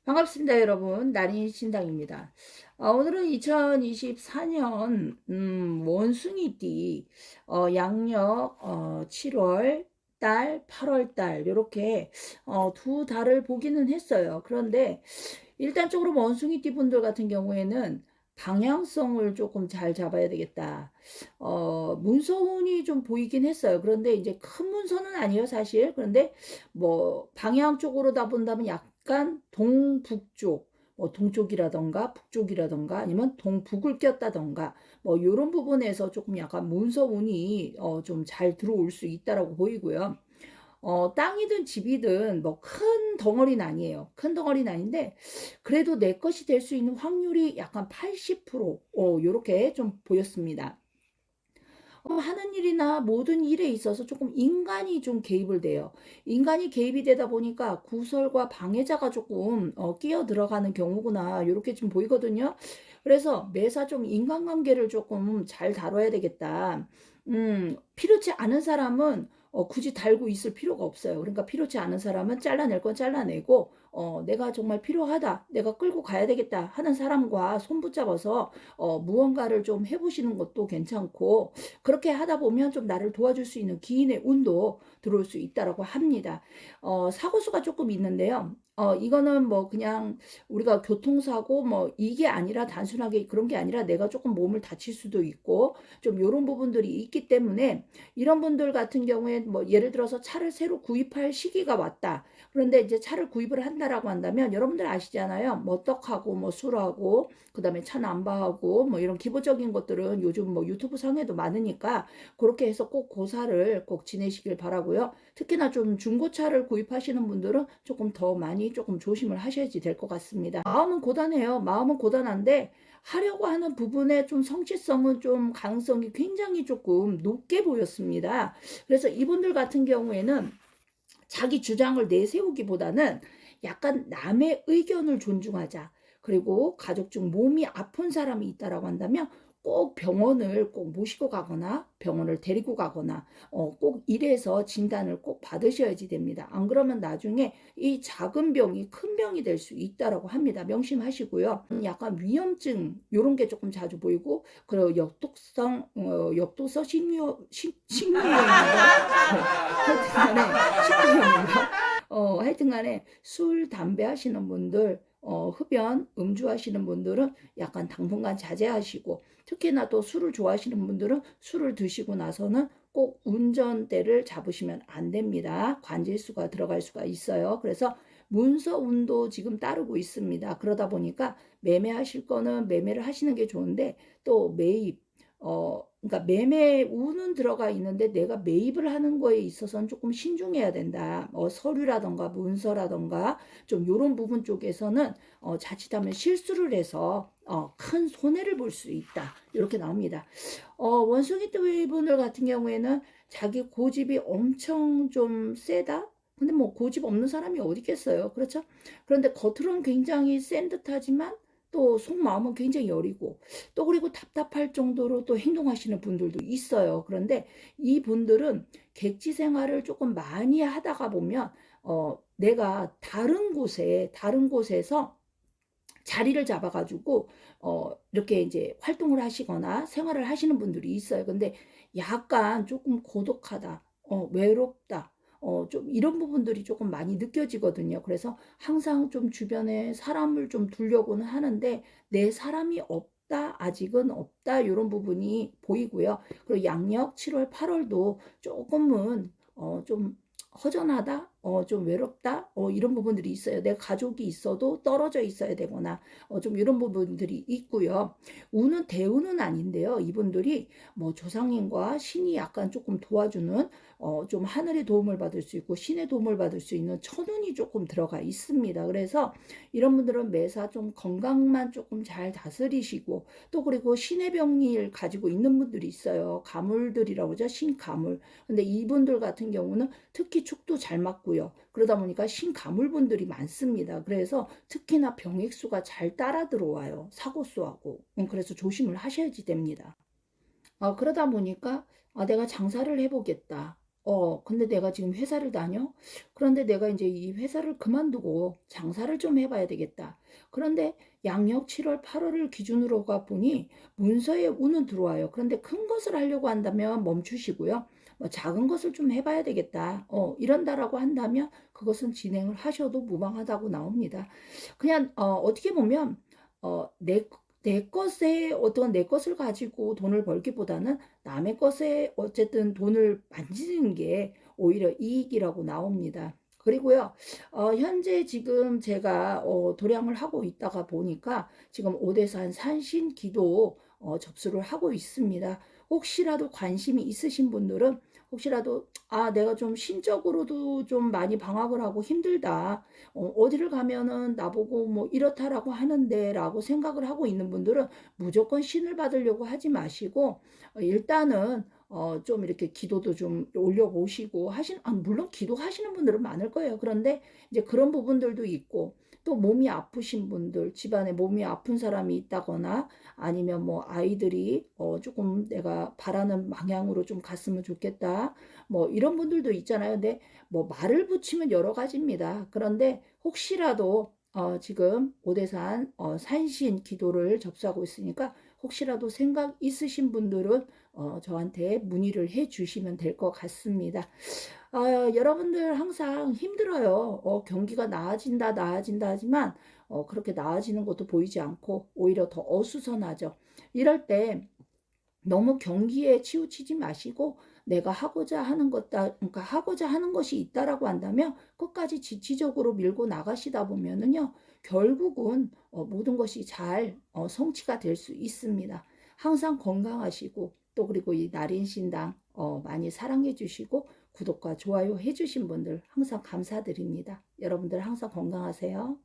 반갑습니다, 여러분. 나린 신당입니다. 오늘은 2024년 원숭이띠 양력 7월 달, 8월 달 이렇게 두 달을 보기는 했어요. 그런데 일단적으로 원숭이띠 분들 같은 경우에는 방향성을 조금 잘 잡아야 되겠다. 문서운이 좀 보이긴 했어요. 그런데 이제 큰 문서는 아니에요, 사실. 그런데 뭐 방향 쪽으로다 본다면 약간 동북쪽, 뭐 동쪽이라던가 북쪽이라던가 아니면 동북을 꼈다던가 뭐 이런 부분에서 조금 약간 문서운이 좀 잘 들어올 수 있다라고 보이고요. 땅이든 집이든 뭐 큰 덩어리는 아니에요. 큰 덩어리는 아닌데 그래도 내 것이 될 수 있는 확률이 약간 80% 요렇게 좀 보였습니다. 하는 일이나 모든 일에 있어서 조금 인간이 좀 개입을 돼요. 인간이 개입이 되다 보니까 구설과 방해자가 조금 끼어 들어가는 경우구나 요렇게 좀 보이거든요. 그래서 매사 좀 인간관계를 조금 잘 다뤄야 되겠다. 필요치 않은 사람은 굳이 달고 있을 필요가 없어요. 그러니까 필요치 않은 사람은 잘라낼 건 잘라내고 내가 정말 필요하다, 내가 끌고 가야 되겠다 하는 사람과 손 붙잡아서 무언가를 좀 해보시는 것도 괜찮고, 그렇게 하다 보면 좀 나를 도와줄 수 있는 기인의 운도 들어올 수 있다라고 합니다. 사고수가 조금 있는데요. 이거는 뭐 그냥 우리가 교통사고 뭐 이게 아니라 단순하게 그런 게 아니라 내가 조금 몸을 다칠 수도 있고 좀 이런 부분들이 있기 때문에 이런 분들 같은 경우에 뭐 예를 들어서 차를 새로 구입할 시기가 왔다. 그런데 이제 차를 구입을 한다라고 한다면 여러분들 아시잖아요. 뭐 떡하고 뭐 술하고 그다음에 차 남바하고 뭐 이런 기본적인 것들은 요즘 뭐 유튜브 상에도 많으니까 그렇게 해서 꼭 고사를 꼭 지내시길 바라고요. 특히나 좀 중고차를 구입하시는 분들은 조금 더 많이 조금 조심을 하셔야지 될 것 같습니다. 마음은 고단해요. 마음은 고단한데 하려고 하는 부분에 좀 성취성은 좀 가능성이 굉장히 조금 높게 보였습니다. 그래서 이분들 같은 경우에는 자기 주장을 내세우기보다는 약간 남의 의견을 존중하자. 그리고 가족 중 몸이 아픈 사람이 있다라고 한다면 꼭 병원을 꼭 모시고 가거나 병원을 데리고 가거나 꼭 이래서 진단을 꼭 받으셔야지 됩니다. 안 그러면 나중에 이 작은 병이 큰 병이 될 수 있다라고 합니다. 명심하시고요. 약간 위험증 이런 게 조금 자주 보이고 그리고 역독성 식류염인가 하여튼간에 식도염인가 하여튼간에 술 담배 하시는 분들 흡연 음주 하시는 분들은 약간 당분간 자제하시고 특히나 또 술을 좋아하시는 분들은 술을 드시고 나서는 꼭 운전대를 잡으시면 안 됩니다. 관질수가 들어갈 수가 있어요. 그래서 문서운도 지금 따르고 있습니다. 그러다 보니까 매매하실 거는 매매를 하시는 게 좋은데 또 매입 그러니까 매매 운은 들어가 있는데 내가 매입을 하는 거에 있어서는 조금 신중해야 된다. 서류라던가 문서라던가 좀 요런 부분 쪽에서는 자칫하면 실수를 해서 큰 손해를 볼 수 있다. 이렇게 나옵니다. 원숭이 띠분들 같은 경우에는 자기 고집이 엄청 좀 세다. 근데 뭐 고집 없는 사람이 어디 있겠어요. 그렇죠? 그런데 겉으로는 굉장히 센 듯하지만 또 속마음은 굉장히 여리고 또 그리고 답답할 정도로 또 행동하시는 분들도 있어요. 그런데 이 분들은 객지 생활을 조금 많이 하다가 보면 내가 다른 곳에서 자리를 잡아가지고 이렇게 이제 활동을 하시거나 생활을 하시는 분들이 있어요. 근데 약간 조금 고독하다, 외롭다, 좀 이런 부분들이 조금 많이 느껴지거든요. 그래서 항상 좀 주변에 사람을 좀 두려고는 하는데 내 사람이 없다, 아직은 없다 이런 부분이 보이고요. 그리고 양력 7월, 8월도 조금은 좀 허전하다, 좀 외롭다, 이런 부분들이 있어요. 내 가족이 있어도 떨어져 있어야 되거나, 좀 이런 부분들이 있고요. 우는 대우는 아닌데요. 이분들이 뭐 조상님과 신이 약간 조금 도와주는, 좀 하늘의 도움을 받을 수 있고, 신의 도움을 받을 수 있는 천운이 조금 들어가 있습니다. 그래서 이런 분들은 매사 좀 건강만 조금 잘 다스리시고, 또 그리고 신의 병리를 가지고 있는 분들이 있어요. 가물들이라고 하죠. 신가물. 근데 이분들 같은 경우는 특히 축도 잘 맞고요. 그러다 보니까 신가물분들이 많습니다. 그래서 특히나 병액수가 잘 따라 들어와요. 사고수하고. 그래서 조심을 하셔야지 됩니다. 그러다 보니까 내가 장사를 해보겠다. 근데 내가 지금 회사를 다녀? 그런데 내가 이제 이 회사를 그만두고 장사를 좀 해봐야 되겠다. 그런데 양력 7월, 8월을 기준으로 가 보니 문서에 운은 들어와요. 그런데 큰 것을 하려고 한다면 멈추시고요. 뭐 작은 것을 좀 해봐야 되겠다. 이런다라고 한다면 그것은 진행을 하셔도 무방하다고 나옵니다. 그냥 어떻게 보면 내 것에 어떤 내 것을 가지고 돈을 벌기보다는 남의 것에 어쨌든 돈을 만지는 게 오히려 이익이라고 나옵니다. 그리고요, 현재 지금 제가 도량을 하고 있다가 보니까 지금 오대산 산신기도 접수를 하고 있습니다. 혹시라도 관심이 있으신 분들은 혹시라도 내가 좀 신적으로도 좀 많이 방황을 하고 힘들다. 어디를 가면은 나보고 뭐 이렇다라고 하는데라고 생각을 하고 있는 분들은 무조건 신을 받으려고 하지 마시고 일단은 좀 이렇게 기도도 좀 올려보시고 물론 기도하시는 분들은 많을 거예요. 그런데 이제 그런 부분들도 있고 또 몸이 아프신 분들, 집안에 몸이 아픈 사람이 있다거나 아니면 뭐 아이들이 조금 내가 바라는 방향으로 좀 갔으면 좋겠다. 뭐 이런 분들도 있잖아요. 근데 뭐 말을 붙이면 여러 가지입니다. 그런데 혹시라도 지금 오대산 산신 기도를 접수하고 있으니까 혹시라도 생각 있으신 분들은 저한테 문의를 해 주시면 될 것 같습니다. 여러분들 항상 힘들어요. 경기가 나아진다, 나아진다 하지만 그렇게 나아지는 것도 보이지 않고 오히려 더 어수선하죠. 이럴 때 너무 경기에 치우치지 마시고 내가 하고자 하는 그러니까 하고자 하는 것이 있다라고 한다면 끝까지 지치적으로 밀고 나가시다 보면은요, 결국은 모든 것이 잘 성취가 될 수 있습니다. 항상 건강하시고 또 그리고 이 날인신당 많이 사랑해 주시고 구독과 좋아요 해주신 분들 항상 감사드립니다. 여러분들 항상 건강하세요.